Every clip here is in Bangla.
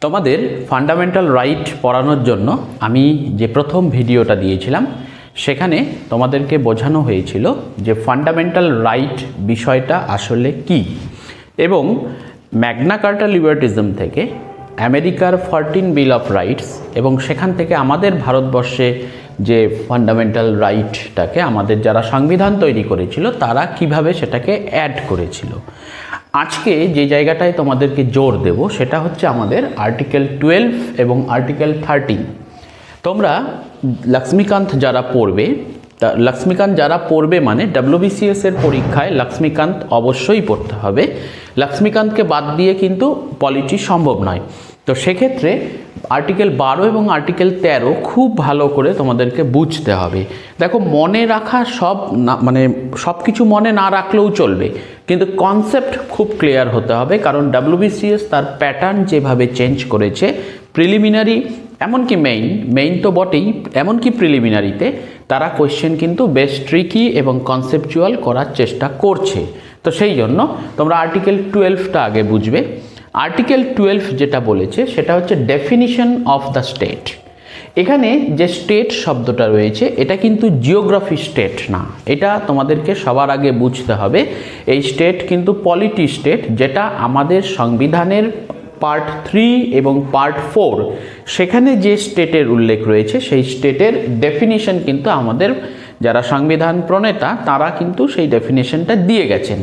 তোমাদের ফান্ডামেন্টাল রাইট পড়ানোর জন্য আমি যে প্রথম ভিডিওটা দিয়েছিলাম সেখানে তোমাদেরকে বোঝানো হয়েছিল যে ফান্ডামেন্টাল রাইট বিষয়টা আসলে কি এবং ম্যাগনা কার্টা লিবার্টিজম থেকে আমেরিকার 14 বিল অফ রাইটস এবং সেখান থেকে আমাদের ভারতবর্ষে যে ফান্ডামেন্টাল রাইটটাকে আমাদের যারা সংবিধান তৈরি করেছিল তারা কিভাবে সেটাকে অ্যাড করেছিল। আজকে যে জায়গাটায় তোমাদেরকে জোর দেব সেটা হচ্ছে আমাদের আর্টিকেল 12 এবং আর্টিকেল 13। তোমরা লক্ষ্মীকান্ত যারা পড়বে মানে WBCS এর পরীক্ষায় লক্ষ্মীকান্ত অবশ্যই পড়তে হবে। লক্ষ্মীকান্তকে বাদ দিয়ে কিন্তু পলিটি সম্ভব নয়। তো সেক্ষেত্রে আর্টিকেল 12 এবং আর্টিকেল 13 খুব ভালো করে তোমাদেরকে বুঝতে হবে। দেখো, মনে রাখা সব কিছু মনে না রাখলেও চলবে, কিন্তু কনসেপ্ট খুব ক্লিয়ার হতে হবে, কারণ WBCS তার প্যাটার্ন যেভাবে চেঞ্জ করেছে, প্রিলিমিনারি এমনকি মেইন তো বটেই, এমনকি প্রিলিমিনারিতে তারা কোয়েশ্চেন কিন্তু বেশ ট্রিকি এবং কনসেপচুয়াল করার চেষ্টা করছে। তো সেই জন্য তোমরা আর্টিকেল 12টা আগে বুঝবে। আর্টিকেল 12 যেটা বলেছে সেটা হচ্ছে ডেফিনিশন অফ দ্য স্টেট। এখানে যে স্টেট শব্দটা রয়েছে এটা কিন্তু জিওগ্রাফি স্টেট না, এটা তোমাদেরকে সবার আগে বুঝতে হবে। এই স্টেট কিন্তু পলিটি স্টেট, যেটা আমাদের সংবিধানের পার্ট 3 এবং পার্ট 4 সেখানে যে স্টেটের উল্লেখ রয়েছে সেই স্টেটের ডেফিনিশন কিন্তু আমাদের যারা সংবিধান প্রণেতা তারা কিন্তু সেই ডেফিনিশনটা দিয়ে গেছেন।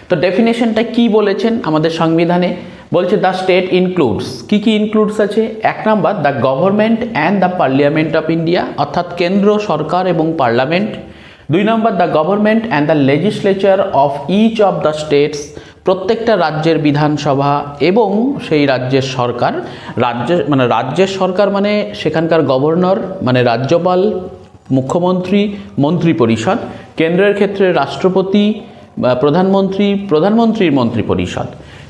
তো ডেফিনেশনটা কি বলেছেন আমাদের সংবিধানে? বলছে দ্য স্টেট ইনক্লুডস, কি ইনক্লুডস আছে? 1 number the government and the parliament of India, অর্থাৎ কেন্দ্র সরকার এবং parliament. 2 number the government and the legislature of each of the states, প্রত্যেকটা রাজ্যের বিধানসভা এবং সেই রাজ্যের সরকার। রাজ্যের সরকার মানে সেখানকার গভর্নর মানে রাজ্যপাল, মুখ্যমন্ত্রী, মন্ত্রিপরিষদ। কেন্দ্রের ক্ষেত্রে রাষ্ট্রপতি, প্রধানমন্ত্রীর মন্ত্রিপরিষদ।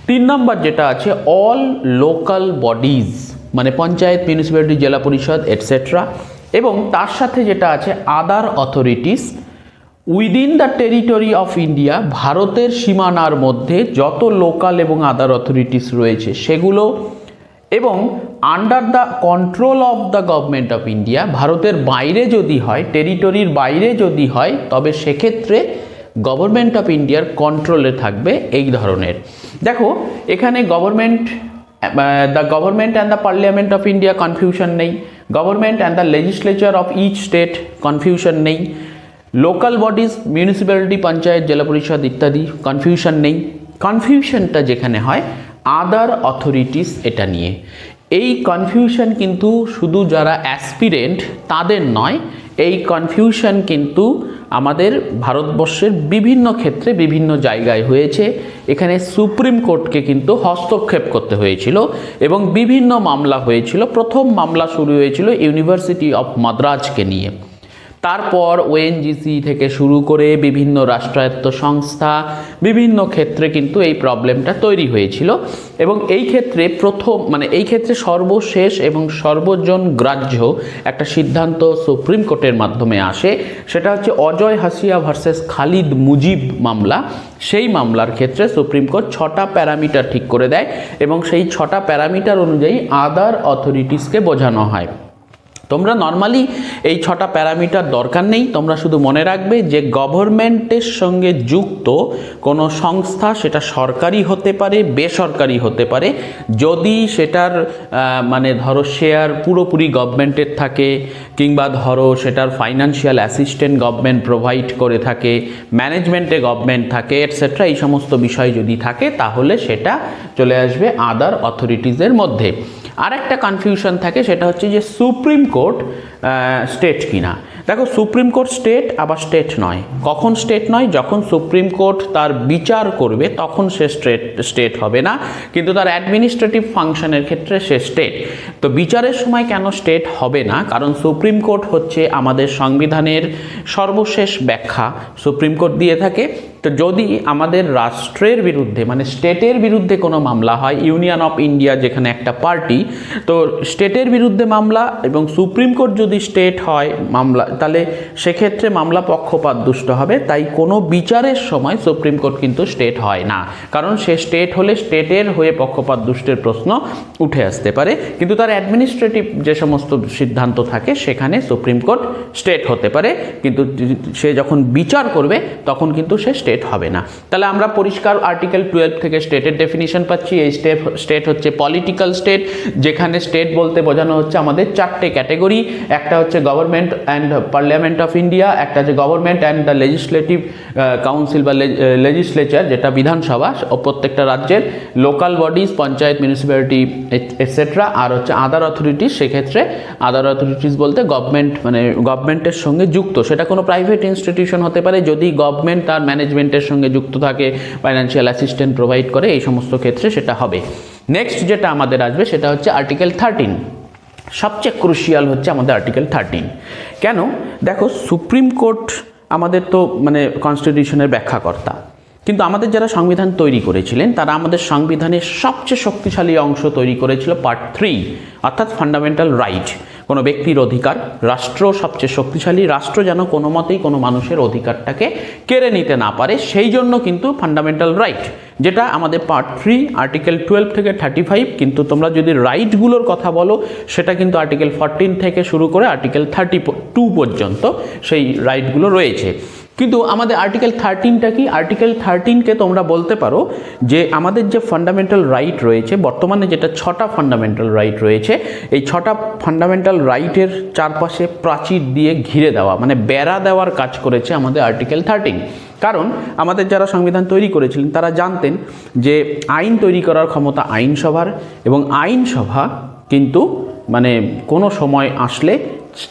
3 নম্বর যেটা আছে অল লোকাল বডিজ, মানে পঞ্চায়েত, মিউনিসিপ্যালিটি, জেলা পরিষদ এটসেট্রা। এবং তার সাথে যেটা আছে other authorities within the territory of India, ভারতের সীমানার মধ্যে যত লোকাল এবং আদার অথরিটিস রয়েছে সেগুলো। এবং under the control of the government of India, ভারতের বাইরে যদি হয়, টেরিটরির বাইরে যদি হয়, তবে সেক্ষেত্রে গভর্নমেন্ট অফ ইন্ডিয়ার কন্ট্রোলে থাকবে এই ধরনের। দেখো, এখানে the government and the parliament of India confusion নেই, government and the legislature of each state confusion নেই, local bodies municipality, panchayat, Zila Parishad ইত্যাদি কনফিউশন নেই। কনফিউশনটা যেখানে হয় আদার অথরিটিস, এটা নিয়ে। এই কনফিউশন কিন্তু শুধু যারা অ্যাসপিরেন্ট তাদের নয়, এই কনফিউশন কিন্তু আমাদের ভারতবর্ষের বিভিন্ন ক্ষেত্রে বিভিন্ন জায়গায় হয়েছে। এখানে সুপ্রিম কোর্টকে কিন্তু হস্তক্ষেপ করতে হয়েছিল এবং বিভিন্ন মামলা হয়েছিল। প্রথম মামলা শুরু হয়েছিল ইউনিভার্সিটি অফ মাদ্রাজকে নিয়ে, তারপর ONGC থেকে শুরু করে বিভিন্ন রাষ্ট্রায়ত্ত সংস্থা, বিভিন্ন ক্ষেত্রে কিন্তু এই প্রবলেমটা তৈরি হয়েছিল। এবং এই ক্ষেত্রে সর্বশেষ এবং সর্বজন গ্রাহ্য একটা সিদ্ধান্ত সুপ্রিম কোর্টের মাধ্যমে আসে, সেটা হচ্ছে অজয় হাসিয়া ভার্সেস খালিদ মুজিব মামলা। সেই মামলার ক্ষেত্রে সুপ্রিম কোর্ট 6টা প্যারামিটার ঠিক করে দেয় এবং সেই 6টা প্যারামিটার অনুযায়ী আদার অথরিটিসকে বোঝানো হয়। তোমরা নর্মালি এই 6টা প্যারামিটার দরকার নেই, তোমরা শুধু মনে রাখবে যে গভর্নমেন্টের সঙ্গে যুক্ত কোনো সংস্থা, সেটা সরকারি হতে পারে, বেসরকারি হতে পারে, যদি সেটার ধরো শেয়ার পুরোপুরি গভর্নমেন্টের থাকে, কিংবা ধরো সেটার ফাইন্যান্সিয়াল অ্যাসিস্ট্যান্ট গভর্নমেন্ট প্রোভাইড করে থাকে, ম্যানেজমেন্টে গভর্নমেন্ট থাকে এটসেট্রা, এই সমস্ত বিষয় যদি থাকে তাহলে সেটা চলে আসবে আদার অথরিটিসের মধ্যে। আর একটা কনফিউশন থাকে, সেটা হচ্ছে যে সুপ্রিম কোর্ট স্টেট কিনা। দেখো, সুপ্রিম কোর্ট স্টেট আবার স্টেট নয়। কখন স্টেট নয়? যখন সুপ্রিম কোর্ট তার বিচার করবে তখন সে স্টেট হবে না, কিন্তু তার অ্যাডমিনিস্ট্রেটিভ ফাংশনের ক্ষেত্রে সে স্টেট। তো বিচারের সময় কেন স্টেট হবে না? কারণ সুপ্রিম কোর্ট হচ্ছে আমাদের সংবিধানের সর্বশেষ ব্যাখ্যা সুপ্রিম কোর্ট দিয়ে থাকে। তো যদি আমাদের রাষ্ট্রের বিরুদ্ধে মানে স্টেটের বিরুদ্ধে কোনো মামলা হয়, ইউনিয়ন অফ ইন্ডিয়া যেখানে একটা পার্টি, তো স্টেটের বিরুদ্ধে মামলা এবং সুপ্রিম কোর্ট যদি স্টেট হয় মামলা, তাহলে সেক্ষেত্রে মামলা পক্ষপাত দুষ্ট হবে। তাই কোনো বিচারের সময় সুপ্রিম কোর্ট কিন্তু স্টেট হয় না, কারণ সে স্টেট হলে স্টেটের হয়ে পক্ষপাত দুষ্টের প্রশ্ন উঠে আসতে পারে। কিন্তু তার অ্যাডমিনিস্ট্রেটিভ যে সমস্ত সিদ্ধান্ত থাকে সেখানে সুপ্রিম কোর্ট স্টেট হতে পারে, কিন্তু সে যখন বিচার করবে তখন কিন্তু সে স্টেট হবে না। তাহলে আমরা পরিষ্কার আর্টিকেল 12 থেকে স্টেটের ডেফিনিশন পাচ্ছি। এই স্টেট হচ্ছে পলিটিক্যাল স্টেট, যেখানে স্টেট বলতে বোঝানো হচ্ছে আমাদের চারটে ক্যাটেগরি। একটা হচ্ছে government and parliament of India, একটা হচ্ছে government and the legislative council বা লেজিসলেচার যেটা বিধানসভা ও প্রত্যেকটা রাজ্যের, local bodies panchayat municipality etcetera, আর হচ্ছে আদার অথরিটিস। সেক্ষেত্রে আদার অথরিটিস বলতে গভর্নমেন্ট মানে গভর্নমেন্টের সঙ্গে যুক্ত, সেটা কোনো প্রাইভেট ইনস্টিটিউশন হতে পারে যদি গভর্নমেন্ট তার ম্যানেজমেন্টের সঙ্গে যুক্ত থাকে, ফাইন্যান্সিয়াল অ্যাসিস্ট্যান্ট প্রোভাইড করে, এই সমস্ত ক্ষেত্রে সেটা হবে। নেক্সট যেটা আমাদের আসবে সেটা হচ্ছে আর্টিকেল 13। সবচেয়ে ক্রুশিয়াল হচ্ছে আমাদের আর্টিকেল 13। কেন? দেখো, সুপ্রিম কোর্ট আমাদের তো মানে কনস্টিটিউশনের ব্যাখ্যাকর্তা, কিন্তু আমাদের যারা সংবিধান তৈরি করেছিলেন তারা আমাদের সংবিধানের সবচেয়ে শক্তিশালী অংশ তৈরি করেছিল পার্ট 3, অর্থাৎ ফান্ডামেন্টাল রাইট, কোনো ব্যক্তির অধিকার। রাষ্ট্র সবচেয়ে শক্তিশালী, রাষ্ট্র যেন কোনো মতেই কোনো মানুষের অধিকারটাকে কেড়ে নিতে না পারে, সেই জন্য কিন্তু ফান্ডামেন্টাল রাইট, যেটা আমাদের পার্ট 3 আর্টিকেল 12 থেকে 35। কিন্তু তোমরা যদি রাইটগুলোর কথা বলো সেটা কিন্তু আর্টিকেল 14 থেকে শুরু করে আর্টিকেল 32 পর্যন্ত সেই রাইটগুলো রয়েছে। কিন্তু আমাদের আর্টিকেল 13টা কি? আর্টিকেল 13কে তোমরা বলতে পারো যে আমাদের যে ফান্ডামেন্টাল রাইট রয়েছে, বর্তমানে যেটা 6টা ফান্ডামেন্টাল রাইট রয়েছে, এই 6টা ফান্ডামেন্টাল রাইটের চারপাশে প্রাচীর দিয়ে ঘিরে দেওয়া, মানে বেড়া দেওয়ার কাজ করেছে আমাদের আর্টিকেল 13। কারণ আমাদের যারা সংবিধান তৈরি করেছিলেন তারা জানতেন যে আইন তৈরি করার ক্ষমতা আইনসভার, এবং আইনসভা কিন্তু মানে কোনো সময় আসলে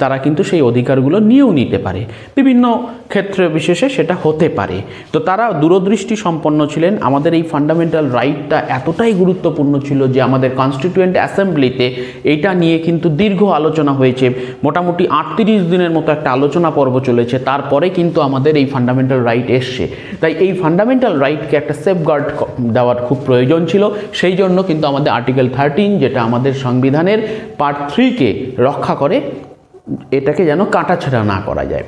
তারা কিন্তু সেই অধিকারগুলো নিয়েও নিতে পারে, বিভিন্ন ক্ষেত্রে বিশেষে সেটা হতে পারে। তো তারা দূরদৃষ্টি সম্পন্ন ছিলেন। আমাদের এই ফান্ডামেন্টাল রাইটটা এতটাই গুরুত্বপূর্ণ ছিল যে আমাদের কনস্টিটিউয়েন্ট অ্যাসেম্বলিতে এইটা নিয়ে কিন্তু দীর্ঘ আলোচনা হয়েছে, মোটামুটি 38 দিনের মতো একটা আলোচনা পর্ব চলেছে, তারপরে কিন্তু আমাদের এই ফান্ডামেন্টাল রাইট এসছে। তাই এই ফান্ডামেন্টাল রাইটকে একটা সেফগার্ড দেওয়ার খুব প্রয়োজন ছিল, সেই জন্য কিন্তু আমাদের আর্টিকেল 13, যেটা আমাদের সংবিধানের পার্ট 3কে রক্ষা করে, এটাকে যেন কাটাছেঁড়া না করা যায়।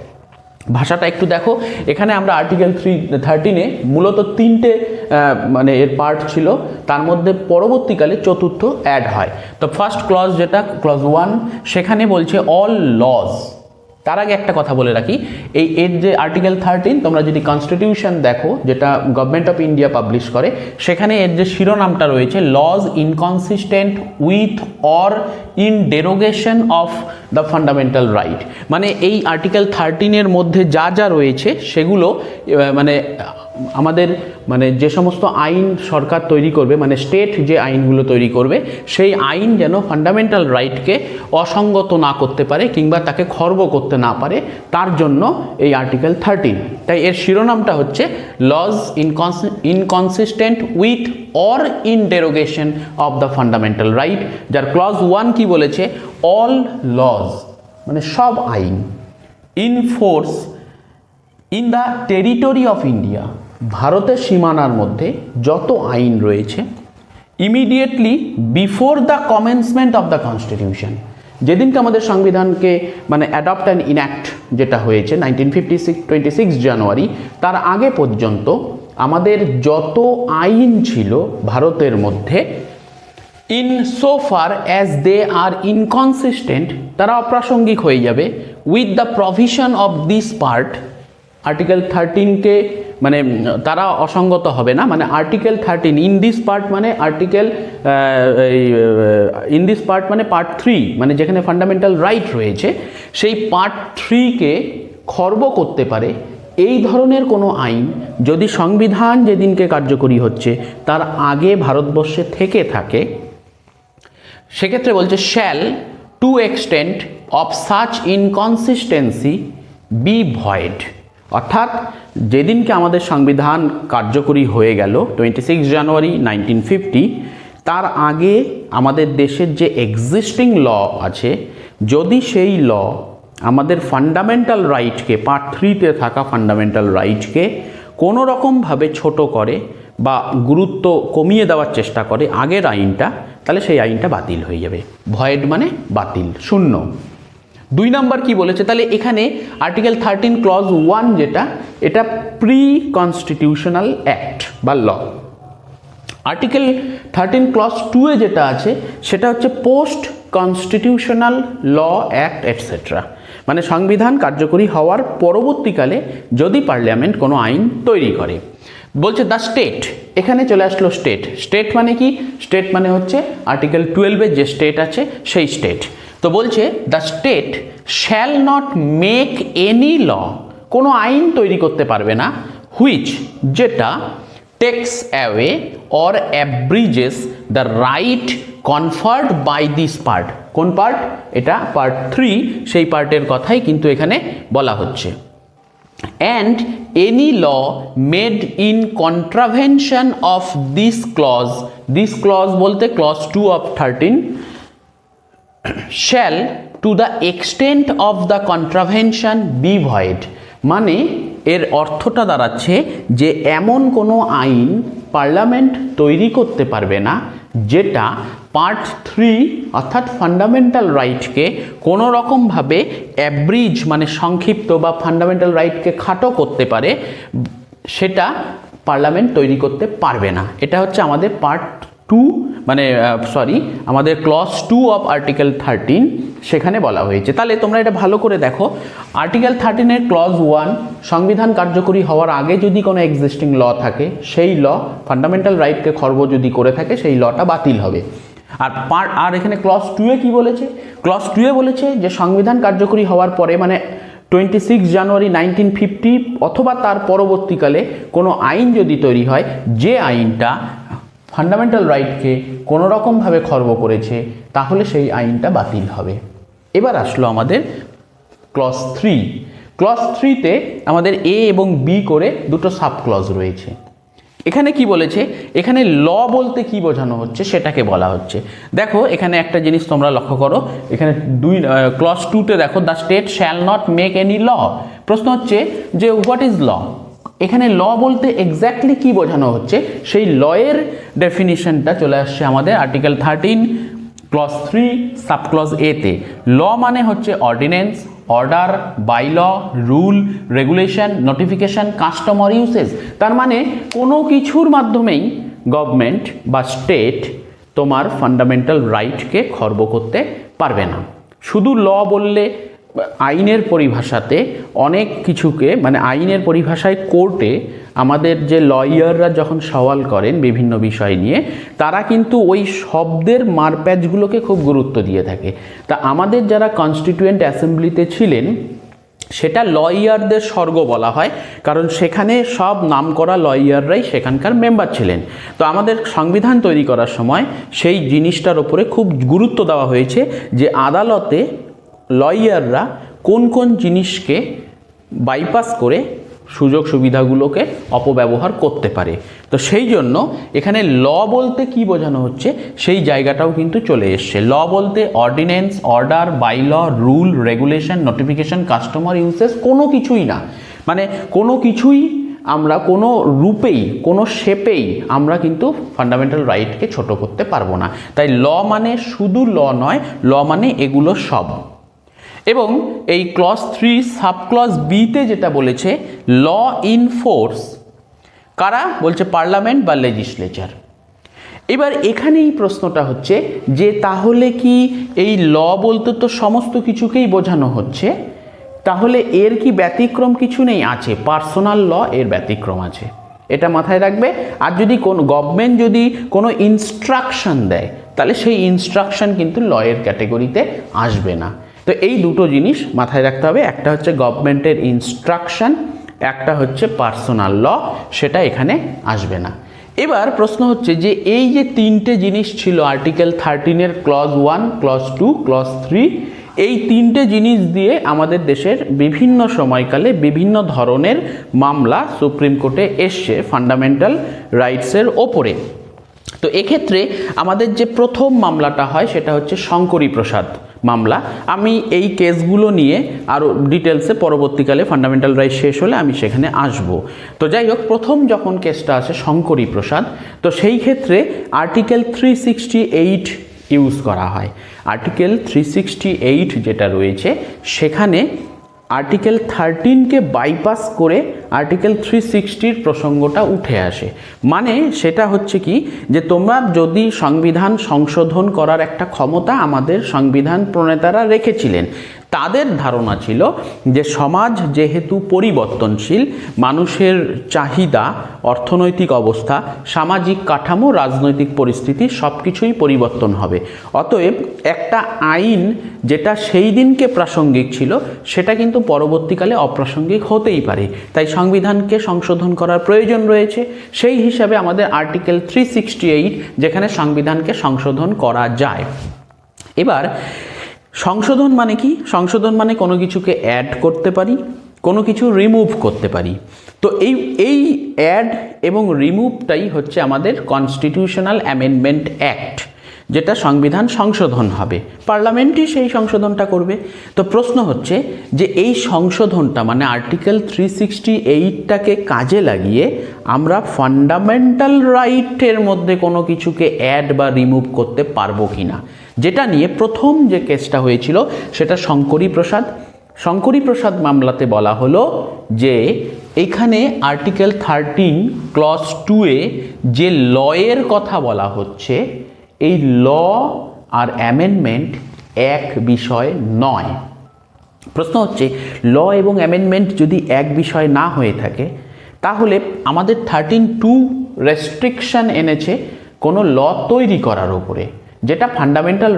ভাষাটা একটু দেখো, এখানে আমরা আর্টিকেল 13-এ মূলত 3টে মানে এর পার্ট ছিল, তার মধ্যে পরবর্তীকালে চতুর্থ অ্যাড হয়। তো ফার্স্ট ক্লজ যেটা ক্লজ 1, সেখানে বলছে অল লজ। তার আগে একটা কথা বলে রাখি, এর যে আর্টিকেল 13 তোমরা যদি কনস্টিটিউশন দেখো, যেটা গভর্নমেন্ট অফ ইন্ডিয়া পাবলিশ করে, সেখানে এর যে শিরোনামটা রয়েছে laws inconsistent with or in derogation of the fundamental right. মানে এই আর্টিকেল 13-এর মধ্যে যা যা রয়েছে সেগুলো মানে আমাদের মানে যে সমস্ত আইন সরকার তৈরি করবে, মানে স্টেট যে আইনগুলো তৈরি করবে, সেই আইন যেন ফান্ডামেন্টাল রাইটকে অসঙ্গত না করতে পারে কিংবা তাকে খর্ব করতে না পারে, তার জন্য এই আর্টিকেল 13। তাই এর শিরোনামটা হচ্ছে laws inconsistent with or in derogation of the fundamental right, যার ক্লজ 1 কি বলেছে, অল লজ মানে সব আইন in force in the territory of India, ভারতের সীমানার মধ্যে যত আইন রয়েছে, immediately before the commencement of the constitution, যেদিনকে আমাদের সংবিধানকে মানে অ্যাডপ্ট অ্যান্ড ইনঅ্যাক্ট যেটা হয়েছে 1956 26 জানুয়ারি, তার আগে পর্যন্ত আমাদের যত আইন ছিল ভারতের মধ্যে, in so far as they are inconsistent, তারা অপ্রাসঙ্গিক হয়ে যাবে with the provision of this part. Article 13কে মানে তারা অসঙ্গত হবে না, মানে আর্টিকেল 13 ইন দিস পার্ট মানে আর্টিকেল ইন দিস পার্ট মানে পার্ট 3, মানে যেখানে ফান্ডামেন্টাল রাইট রয়েছে, সেই পার্ট 3কে খর্ব করতে পারে এই ধরনের কোনো আইন যদি সংবিধান যেদিনকে কার্যকরী হচ্ছে তার আগে ভারতবর্ষে থেকে থাকে, সেক্ষেত্রে বলছে shall to extent of such inconsistency be void. অর্থাৎ যেদিনকে আমাদের সংবিধান কার্যকরী হয়ে গেল 26 জানুয়ারি 1950, তার আগে আমাদের দেশের যে এক্সিস্টিং ল আছে, যদি সেই ল আমাদের ফান্ডামেন্টাল রাইটকে, পার্ট 3-তে থাকা ফান্ডামেন্টাল রাইটকে কোনো রকমভাবে ছোট করে বা গুরুত্ব কমিয়ে দেওয়ার চেষ্টা করে আগের আইনটা, তাহলে সেই আইনটা বাতিল হয়ে যাবে। ভয়েড মানে বাতিল, শূন্য। 2 নম্বর কি বলেছে, তাহলে এখানে আর্টিকেল 13 ক্লজ 1 যেটা, এটা প্রি কনস্টিটিউশনাল অ্যাক্ট বা ল। আর্টিকেল 13 ক্লজ 2 এ যেটা আছে সেটা হচ্ছে post constitutional law act etcetera, মানে সংবিধান কার্যকরী হওয়ার পরবর্তীকালে যদি পার্লামেন্ট কোনো আইন তৈরি করে। বলছে দ্য স্টেট, এখানে চলে আসলো স্টেট। স্টেট মানে কি? স্টেট মানে হচ্ছে আর্টিকেল 12 যে স্টেট আছে সেই স্টেট। তো বলছে the state shall not make any law, কোনো আইন তৈরি করতে পারবে না, হুইচ যেটা takes away or abridges the right conferred by this part. কোন পার্ট? এটা পার্ট 3, সেই পার্টের কথাই কিন্তু এখানে বলা হচ্ছে। And any law made in contravention of this clause, this clause বলতে clause 2 of 13, shall to the extent of the contravention be void, মানে এর অর্থটা দাঁড়াচ্ছে যে এমন কোনো আইন পার্লামেন্ট তৈরি করতে পারবে না যেটা পার্ট 3 অর্থাৎ ফান্ডামেন্টাল রাইটকে কোনো রকমভাবে অ্যাব্রিজ মানে সংক্ষিপ্ত বা ফান্ডামেন্টাল রাইটকে খাটো করতে পারে, সেটা পার্লামেন্ট তৈরি করতে পারবে না। এটা হচ্ছে আমাদের পার্ট 2 মানে আমাদের ক্লজ 2 অফ আর্টিকেল 13 সেখানে বলা হয়েছে। তাহলে তোমরা এটা ভালো করে দেখো, আর্টিকেল 13 এর ক্লজ 1, সংবিধান কার্যকরী হওয়ার আগে যদি কোনো এক্সিস্টিং ল থাকে সেই ল ফান্ডামেন্টাল রাইটকে খর্ব যদি করে থাকে সেই লটা বাতিল হবে। আর এখানে ক্লজ 2 এ কি বলেছে? ক্লজ 2 এ বলেছে যে সংবিধান কার্যকরী হওয়ার পরে মানে 26 জানুয়ারি 1950 অথবা তার পরবর্তীকালে কোনো আইন যদি তৈরি হয় যে আইনটা ফান্ডামেন্টাল রাইটকে কোনো রকমভাবে খর্ব করেছে তাহলে সেই আইনটা বাতিল হবে। এবার আসলো আমাদের ক্লজ 3। ক্লজ 3তে আমাদের এ এবং বি করে দুটো সাব ক্লজ রয়েছে। এখানে কি বলেছে? এখানে ল বলতে কি বোঝানো হচ্ছে সেটাকে বলা হচ্ছে। দেখো এখানে একটা জিনিস তোমরা লক্ষ্য করো, এখানে ক্লজ 2তে দেখো the state shall not make any law. প্রশ্ন হচ্ছে যে হোয়াট ইজ ল? এখানে ল বলতে এক্স্যাক্টলি কি বোঝানো হচ্ছে সেই লয়ের ডেফিনিশনটা চলে আসছে আমাদের আর্টিকেল 13 ক্লজ 3 সাব ক্লজ এতে। ল মানে হচ্ছে ordinance, order, bylaw, rule, regulation, notification, customer usage. তার মানে কোনো কিছুর মাধ্যমেই গভর্নমেন্ট বা স্টেট তোমার ফান্ডামেন্টাল রাইটকে খর্ব করতে পারবে না। শুধু ল বললে আইনের পরিভাষাতে অনেক কিছুকে মানে আইনের পরিভাষায় কোর্টে আমাদের যে লয়াররা যখন সওয়াল করেন বিভিন্ন বিষয় নিয়ে তারা কিন্তু ওই শব্দের মারপ্যাচগুলোকে খুব গুরুত্ব দিয়ে থাকে। তা আমাদের যারা কনস্টিটিউয়েন্ট অ্যাসেম্বলিতে ছিলেন সেটা লয়ারদের স্বর্গ বলা হয়, কারণ সেখানে সব নামকরা লয়াররাই সেখানকার মেম্বার ছিলেন। তো আমাদের সংবিধান তৈরি করার সময় সেই জিনিসটার ওপরে খুব গুরুত্ব দেওয়া হয়েছে যে আদালতে লয়াররা কোন কোন জিনিসকে বাইপাস করে সুযোগ সুবিধাগুলোকে অপব্যবহার করতে পারে। তো সেই জন্য এখানে ল বলতে কি বোঝানো হচ্ছে সেই জায়গাটাও কিন্তু চলে এসছে। ল বলতে ordinance, order, bylaw, rule, regulation, notification, customer usage কোনো কিছুই না, মানে কোনো কিছুই আমরা কোনো রূপেই কোনো শেপেই আমরা কিন্তু ফান্ডামেন্টাল রাইটকে ছোট করতে পারবো না। তাই ল মানে শুধু ল নয়, ল মানে এগুলো সব। এবং এই ক্লজ 3 সাব ক্লজ বিতে যেটা বলেছে ল ইন ফোর্স কারা বলছে? পার্লামেন্ট বা লেজিসলেচার। এবার এখানেই প্রশ্নটা হচ্ছে যে তাহলে কি এই ল বলতে তো সমস্ত কিছুকেই বোঝানো হচ্ছে, তাহলে এর কি ব্যতিক্রম কিছু নেই? আছে, পার্সোনাল ল এর ব্যতিক্রম আছে, এটা মাথায় রাখবে। আর যদি কোনো গভর্নমেন্ট যদি কোনো ইনস্ট্রাকশন দেয় তাহলে সেই ইনস্ট্রাকশন কিন্তু লয়ের ক্যাটেগরিতে আসবে না। তো এই দুটো জিনিস মাথায় রাখতে হবে, একটা হচ্ছে গভর্নমেন্টের ইনস্ট্রাকশন, একটা হচ্ছে পার্সোনাল ল, সেটা এখানে আসবে না। এবার প্রশ্ন হচ্ছে যে এই যে তিনটে জিনিস ছিল আর্টিকেল 13 ক্লজ 1, ক্লজ 2, ক্লজ 3, এই তিনটে জিনিস দিয়ে আমাদের দেশের বিভিন্ন সময়কালে বিভিন্ন ধরনের মামলা সুপ্রিম কোর্টে এসছে ফান্ডামেন্টাল রাইটসের ওপরে। তো এক্ষেত্রে আমাদের যে প্রথম মামলাটা হয় সেটা হচ্ছে শঙ্করী প্রসাদ মামলা। আমি এই কেসগুলো নিয়ে আরও ডিটেলসে পরবর্তীকালে ফান্ডামেন্টাল রাইট শেষ হলে আমি সেখানে আসব। তো যাই হোক, প্রথম যখন কেসটা আসে শঙ্করী প্রসাদ, তো সেই ক্ষেত্রে আর্টিকেল 368 ইউজ করা হয়। আর্টিকেল 368 যেটা রয়েছে সেখানে আর্টিকেল 13কে বাইপাস করে আর্টিকেল 360-র প্রসঙ্গটা উঠে আসে। মানে সেটা হচ্ছে কি, যে তোমরা যদি সংবিধান সংশোধন করার একটা ক্ষমতা আমাদের সংবিধান প্রণেতারা রেখেছিলেন, তাদের ধারণা ছিল যে সমাজ যেহেতু পরিবর্তনশীল, মানুষের চাহিদা, অর্থনৈতিক অবস্থা, সামাজিক কাঠামো, রাজনৈতিক পরিস্থিতি সব কিছুই পরিবর্তন হবে। অতএব একটা আইন যেটা সেই দিনকে প্রাসঙ্গিক ছিল সেটা কিন্তু পরবর্তীকালে অপ্রাসঙ্গিক হতেই পারে, তাই সংবিধানকে সংশোধন করার প্রয়োজন রয়েছে। সেই হিসাবে আমাদের আর্টিকেল 368, যেখানে সংবিধানকে সংশোধন করা যায়। এবার সংশোধন মানে কি? সংশোধন মানে কোনো কিছুকে অ্যাড করতে পারি, কোনো কিছু রিমুভ করতে পারি। তো এই অ্যাড এবং রিমুভটাই হচ্ছে আমাদের কনস্টিটিউশনাল অ্যামেন্ডমেন্ট অ্যাক্ট, যেটা সংবিধান সংশোধন হবে, পার্লামেন্টই সেই সংশোধনটা করবে। তো প্রশ্ন হচ্ছে যে এই সংশোধনটা মানে আর্টিকেল 368টাকে কাজে লাগিয়ে আমরা ফান্ডামেন্টাল রাইটের মধ্যে কোনো কিছুকে অ্যাড বা রিমুভ করতে পারবো কি না, যেটা নিয়ে প্রথম যে কেসটা হয়েছিল সেটা শঙ্করী প্রসাদ। শঙ্করী প্রসাদ মামলাতে বলা হলো যে এখানে আর্টিকেল 13 ক্লজ 2-এ যে লয়ের কথা বলা হচ্ছে, এই ল আর অ্যামেন্ডমেন্ট এক বিষয় নয়। প্রশ্ন হচ্ছে, ল এবং অ্যামেন্ডমেন্ট যদি এক বিষয় না হয়ে থাকে, তাহলে আমাদের 13(2) রেস্ট্রিকশন এনেছে কোনো ল তৈরি করার উপরে, যেটা ফান্ডামেন্টাল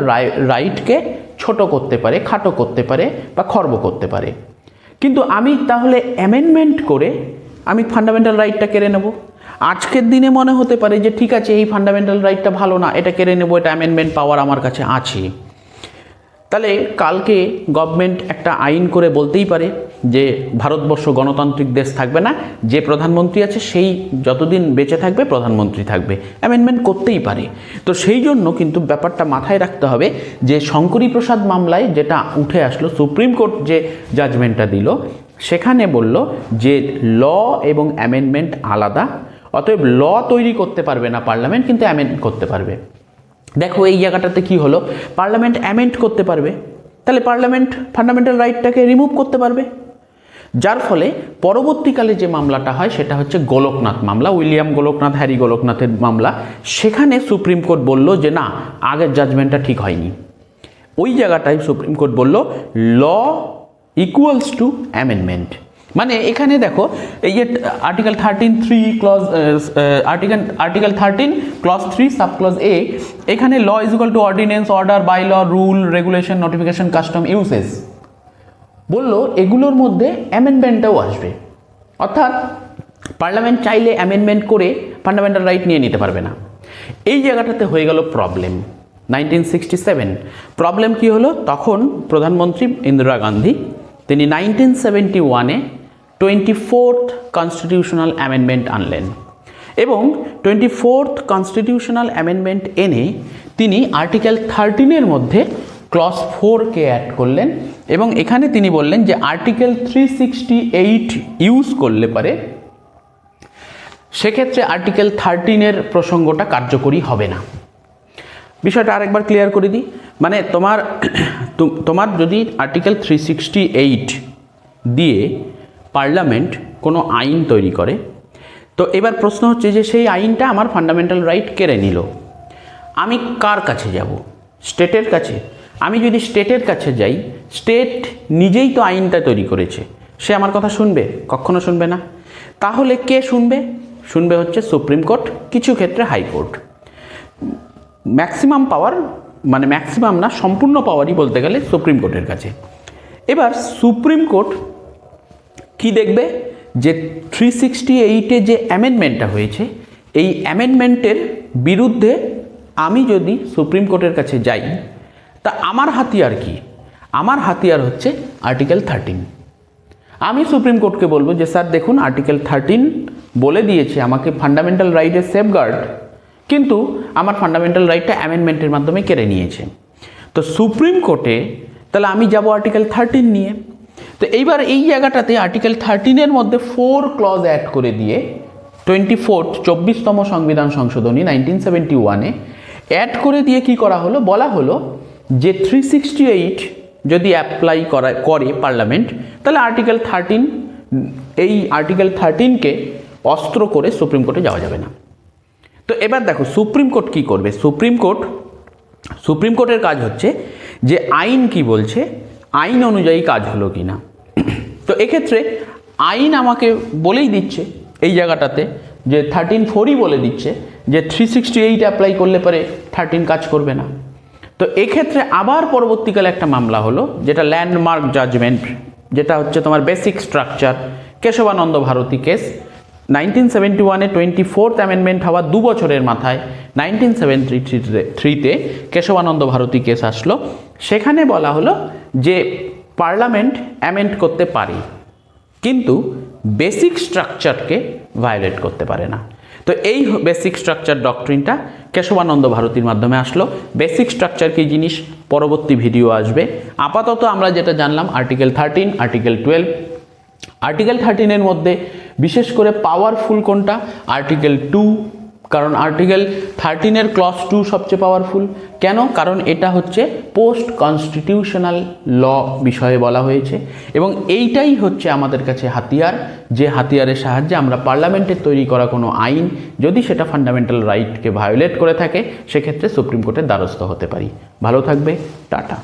রাইটকে ছোট করতে পারে, খাটো করতে পারে বা খর্ব করতে পারে। কিন্তু আমি তাহলে অ্যামেন্ডমেন্ট করে আমি ফান্ডামেন্টাল রাইটটা কেড়ে নেব। আজকের দিনে মনে হতে পারে যে ঠিক আছে, এই ফান্ডামেন্টাল রাইটটা ভালো না, এটা কেড়ে নেব, এটা অ্যামেন্ডমেন্ট পাওয়ার আমার কাছে আছে। তাহলে কালকে গভর্নমেন্ট একটা আইন করে বলতেই পারে যে ভারতবর্ষ গণতান্ত্রিক দেশ থাকবে না, যে প্রধানমন্ত্রী আছে সেই যতদিন বেঁচে থাকবে প্রধানমন্ত্রী থাকবে, অ্যামেন্ডমেন্ট করতেই পারে। তো সেই জন্য কিন্তু ব্যাপারটা মাথায় রাখতে হবে যে শঙ্করী প্রসাদ মামলায় যেটা উঠে আসলো, সুপ্রিম কোর্ট যে জাজমেন্টটা দিল সেখানে বলল যে ল এবং অ্যামেন্ডমেন্ট আলাদা, অতএব ল তৈরি করতে পারবে না পার্লামেন্ট, কিন্তু অ্যামেন্ড করতে পারবে। দেখো এই জায়গাটাতে কি হলো, পার্লামেন্ট অ্যামেন্ড করতে পারবে, তাহলে পার্লামেন্ট ফান্ডামেন্টাল রাইটটাকে রিমুভ করতে পারবে। যার ফলে পরবর্তীকালে যে মামলাটা হয় সেটা হচ্ছে গোলকনাথ মামলা, উইলিয়াম গোলকনাথ, হ্যারি গোলকনাথের মামলা। সেখানে সুপ্রিম কোর্ট বলল যে না, আগের জাজমেন্টটা ঠিক হয়নি। ওই জায়গাটায় সুপ্রিম কোর্ট বলল ল ইকুয়ালস টু অ্যামেন্ডমেন্ট। মানে এখানে দেখো এই যে article 13(3) clause article 13 clause 3 sub clause a, এখানে law is equal to ordinance, order, bylaw, rule, regulation, notification, custom, usage. বললো এগুলোর মধ্যে অ্যামেন্ডমেন্টটাও আসবে, অর্থাৎ পার্লামেন্ট চাইলে অ্যামেন্ডমেন্ট করে ফান্ডামেন্টাল রাইট নিয়ে নিতে পারবে না। এই জায়গাটাতে হয়ে গেল প্রবলেম। 1967 প্রবলেম কি হলো, তখন প্রধানমন্ত্রী ইন্দিরা গান্ধী তিনি 1971-এ 24th কনস্টিটিউশনাল অ্যামেন্ডমেন্ট আনলেন এবং 24th কনস্টিটিউশনাল অ্যামেন্ডমেন্ট এনে তিনি আর্টিকেল 13-এর মধ্যে ক্লজ 4-কে অ্যাড করলেন এবং এখানে তিনি বললেন যে আর্টিকেল 368 ইউজ করলে পারে সেক্ষেত্রে আর্টিকেল 13-এর প্রসঙ্গটা কার্যকরী হবে না। বিষয়টা আরেকবার ক্লিয়ার করে দিই, মানে তোমার যদি আর্টিকেল 368 দিয়ে পার্লামেন্ট কোনো আইন তৈরি করে, তো এবার প্রশ্ন হচ্ছে যে সেই আইনটা আমার ফান্ডামেন্টাল রাইট কেড়ে নিল, আমি কার কাছে যাব? স্টেটের কাছে। আমি যদি স্টেটের কাছে যাই, স্টেট নিজেই তো আইনটা তৈরি করেছে, সে আমার কথা শুনবে? কখনো শুনবে না। তাহলে কে শুনবে? শুনবে হচ্ছে সুপ্রিম কোর্ট, কিছু ক্ষেত্রে হাইকোর্ট। ম্যাক্সিমাম পাওয়ার, মানে ম্যাক্সিমাম না, সম্পূর্ণ পাওয়ারই বলতে গেলে সুপ্রিম কোর্টের কাছে। এবার সুপ্রিম কোর্ট কি দেখবে যে 368-এ যে অ্যামেন্ডমেন্টটা হয়েছে, এই অ্যামেন্ডমেন্টের বিরুদ্ধে আমি যদি সুপ্রিম কোর্টের কাছে যাই, তা আমার হাতিয়ার কি? আমার হাতিয়ার হচ্ছে আর্টিকেল 13। আমি সুপ্রিম কোর্টকে বলবো যে স্যার দেখুন, আর্টিকেল 13 বলে দিয়েছে আমাকে ফান্ডামেন্টাল রাইটের সেফগার্ড, কিন্তু আমার ফান্ডামেন্টাল রাইটটা অ্যামেন্ডমেন্টের মাধ্যমে কেড়ে নিয়েছে। তো সুপ্রিম কোর্টে তাহলে আমি যাব আর্টিকেল 13 নিয়ে। তো এইবার এই জায়গাটাতে আর্টিকেল 13-এর মধ্যে 4 ক্লজ অ্যাড করে দিয়ে 24তম সংবিধান সংশোধনী 1971-এ অ্যাড করে দিয়ে কি করা হলো, বলা হলো যে 368 যদি অ্যাপ্লাই করে পার্লামেন্ট, তাহলে আর্টিকেল 13, এই আর্টিকেল 13কে অস্ত্র করে সুপ্রিম কোর্টে যাওয়া যাবে না। তো এবার দেখো সুপ্রিম কোর্ট কি করবে। সুপ্রিম কোর্টের কাজ হচ্ছে যে আইন কি বলছে, আইন অনুযায়ী কাজ হলো কি না। তো এক্ষেত্রে আইন আমাকে বলেই দিচ্ছে এই জায়গাটাতে যে 13(4)ই বলে দিচ্ছে যে 368 অ্যাপ্লাই করলে পরে 13 কাজ করবে না। তো এক্ষেত্রে আবার পরবর্তীকালে একটা মামলা হলো, যেটা ল্যান্ডমার্ক জাজমেন্ট, যেটা হচ্ছে তোমার basic structure Kesavananda Bharati case. 1971-এ 24th অ্যামেন্ডমেন্ট হওয়া 2 বছরের মাথায় 1973-তে কেশবানন্দ ভারতী কেস আসলো। সেখানে বলা হলো যে পার্লামেন্ট অ্যামেন্ড করতে পারে, কিন্তু বেসিক স্ট্রাকচারকে ভায়োলেট করতে পারে না। তো এই বেসিক স্ট্রাকচার ডক্ট্রিনটা কেশবানন্দ ভারতীর মাধ্যমে আসলো। বেসিক স্ট্রাকচার কি জিনিস পরবর্তী ভিডিও আসবে। আপাতত আমরা যেটা জানলাম আর্টিকেল 13, আর্টিকেল 12। আর্টিকেল 13-এর মধ্যে বিশেষ করে পাওয়ারফুল কোনটা, আর্টিকেল 2, কারণ আর্টিকেল 13-এর ক্লজ 2 সবচেয়ে পাওয়ারফুল। কেন? কারণ এটা হচ্ছে পোস্ট কনস্টিটিউশনাল ল বিষয়ে বলা হয়েছে, এবং এইটাই হচ্ছে আমাদের কাছে হাতিয়ার, যে হাতিয়ারের সাহায্যে আমরা পার্লামেন্টের তৈরি করা কোনো আইন যদি সেটা ফান্ডামেন্টাল রাইটকে ভায়োলেট করে থাকে, সেক্ষেত্রে সুপ্রিম কোর্টের দ্বারস্থ হতে পারি। ভালো থাকবে, টাটা।